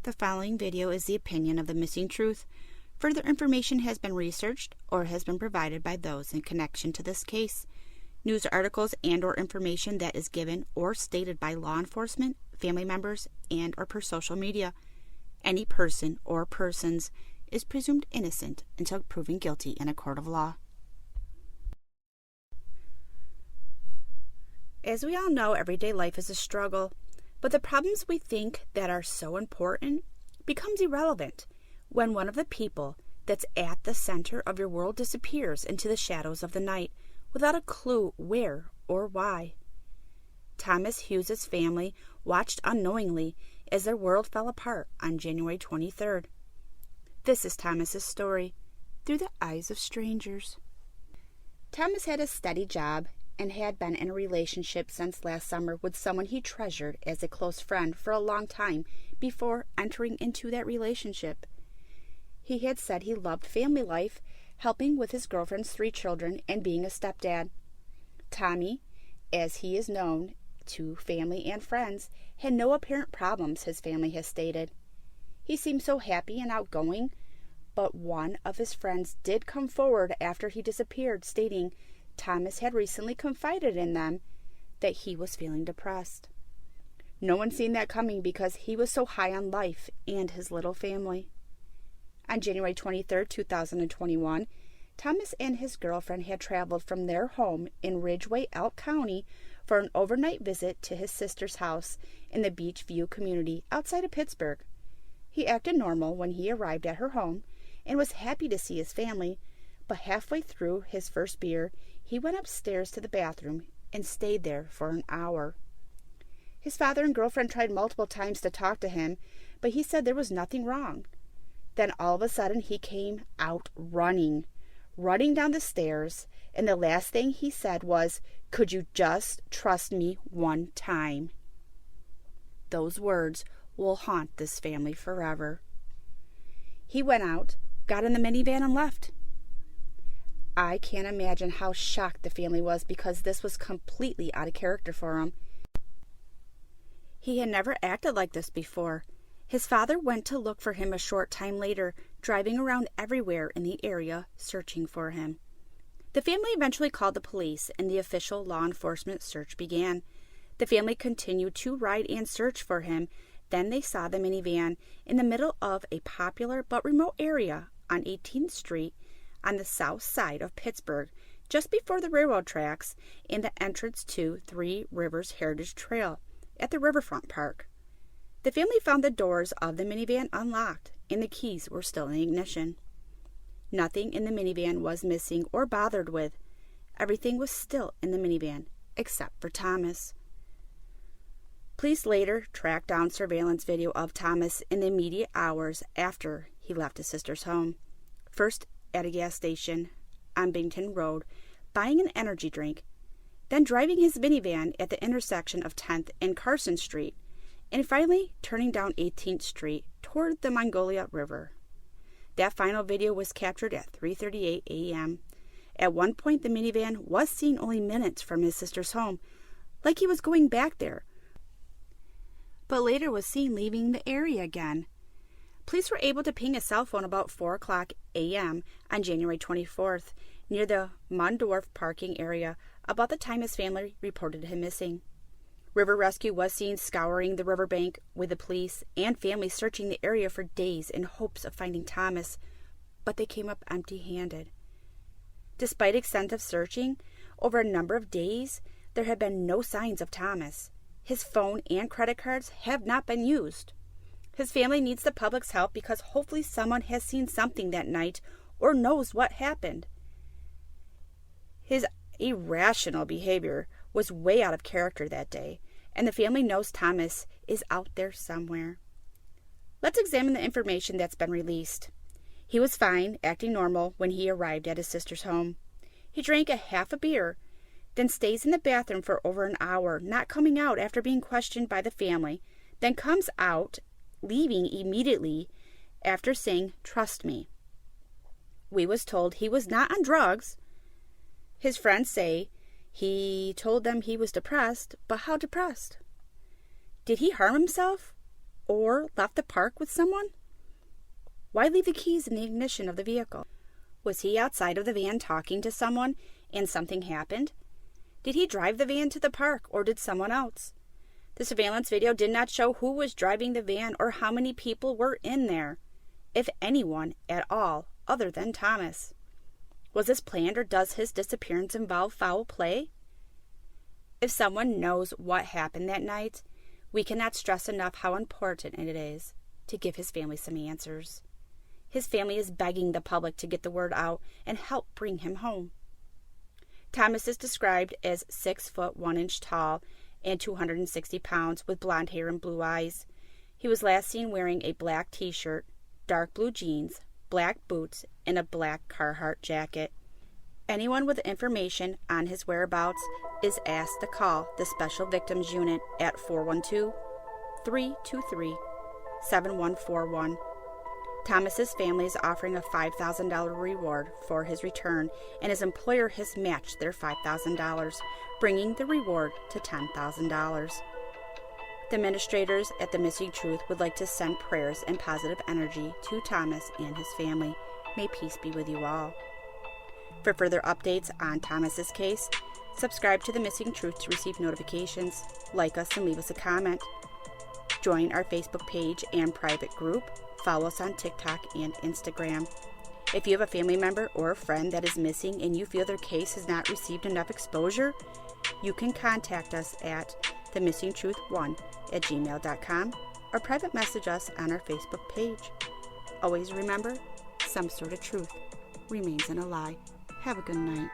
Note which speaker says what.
Speaker 1: The following video is the opinion of the Missing Truth. Further information has been researched or has been provided by those in connection to this case. News articles and/or information that is given or stated by law enforcement, family members, and/or per social media. Any person or persons is presumed innocent until proven guilty in a court of law. As we all know, everyday life is a struggle, but the problems we think that are so important becomes irrelevant when one of the people that's at the center of your world disappears into the shadows of the night without a clue where or why. Thomas Hughes' family watched unknowingly as their world fell apart on January 23rd. This is Thomas's story, through the eyes of strangers. Thomas had a steady job and had been in a relationship since last summer with someone he treasured as a close friend for a long time before entering into that relationship. He had said he loved family life, helping with his girlfriend's 3 children and being a stepdad. Tommy, as he is known to family and friends, had no apparent problems, his family has stated. He seemed so happy and outgoing, but one of his friends did come forward after he disappeared, stating Thomas had recently confided in them that he was feeling depressed. No one seen that coming because he was so high on life and his little family. On January 23, 2021, Thomas and his girlfriend had traveled from their home in Ridgway, Elk County for an overnight visit to his sister's house in the Beachview community outside of Pittsburgh. He acted normal when he arrived at her home and was happy to see his family, but halfway through his first beer, he went upstairs to the bathroom and stayed there for an hour. His father and girlfriend tried multiple times to talk to him, but he said there was nothing wrong. Then all of a sudden he came out running down the stairs, and the last thing he said was, "Could you just trust me one time?" Those words will haunt this family forever. He went out, got in the minivan, and left. I can't imagine how shocked the family was because this was completely out of character for him. He had never acted like this before. His father went to look for him a short time later, driving around everywhere in the area searching for him. The family eventually called the police and the official law enforcement search began. The family continued to ride and search for him. Then they saw the minivan in the middle of a popular but remote area on 18th Street on the south side of Pittsburgh, just before the railroad tracks and the entrance to 3 Rivers Heritage Trail at the Riverfront Park. The family found the doors of the minivan unlocked and the keys were still in the ignition. Nothing in the minivan was missing or bothered with. Everything was still in the minivan, except for Thomas. Police later tracked down surveillance video of Thomas in the immediate hours after he left his sister's home. First at a gas station on Bington Road, buying an energy drink, then driving his minivan at the intersection of 10th and Carson Street, and finally turning down 18th Street toward the Mongolia River. That final video was captured at 3:38 a.m. At one point, the minivan was seen only minutes from his sister's home, like he was going back there, but later was seen leaving the area again. Police were able to ping a cell phone about 4 o'clock a.m. on January 24th near the Mondorf parking area about the time his family reported him missing. River Rescue was seen scouring the riverbank with the police and family searching the area for days in hopes of finding Thomas, but they came up empty-handed. Despite extensive searching over a number of days, there had been no signs of Thomas. His phone and credit cards have not been used. His family needs the public's help because hopefully someone has seen something that night or knows what happened. His irrational behavior was way out of character that day, and the family knows Thomas is out there somewhere. Let's examine the information that's been released. He was fine, acting normal when he arrived at his sister's home. He drank a half a beer, then stays in the bathroom for over an hour, not coming out after being questioned by the family, then comes out, leaving immediately after saying, "Trust me." We was told he was not on drugs. His friends say he told them he was depressed, but how depressed? Did he harm himself? or left the park with someone? Why leave the keys in the ignition of the vehicle? Was he outside of the van talking to someone and something happened? Did he drive the van to the park or did someone else? The surveillance video did not show who was driving the van or how many people were in there, if anyone at all, other than Thomas. Was this planned or does his disappearance involve foul play? If someone knows what happened that night, we cannot stress enough how important it is to give his family some answers. His family is begging the public to get the word out and help bring him home. Thomas is described as 6 foot 1 inch tall and 260 pounds with blonde hair and blue eyes. He was last seen wearing a black t-shirt, dark blue jeans, black boots, and a black Carhartt jacket. Anyone with information on his whereabouts is asked to call the Special Victims Unit at 412-323-7141. Thomas's family is offering a $5,000 reward for his return, and his employer has matched their $5,000, bringing the reward to $10,000. The administrators at The Missing Truth would like to send prayers and positive energy to Thomas and his family. May peace be with you all. For further updates on Thomas's case, subscribe to The Missing Truth to receive notifications, like us and leave us a comment. Join our Facebook page and private group. Follow us on TikTok and Instagram. If you have a family member or a friend that is missing and you feel their case has not received enough exposure, you can contact us at themissingtruth1@gmail.com or private message us on our Facebook page. Always remember, some sort of truth remains in a lie. Have a good night.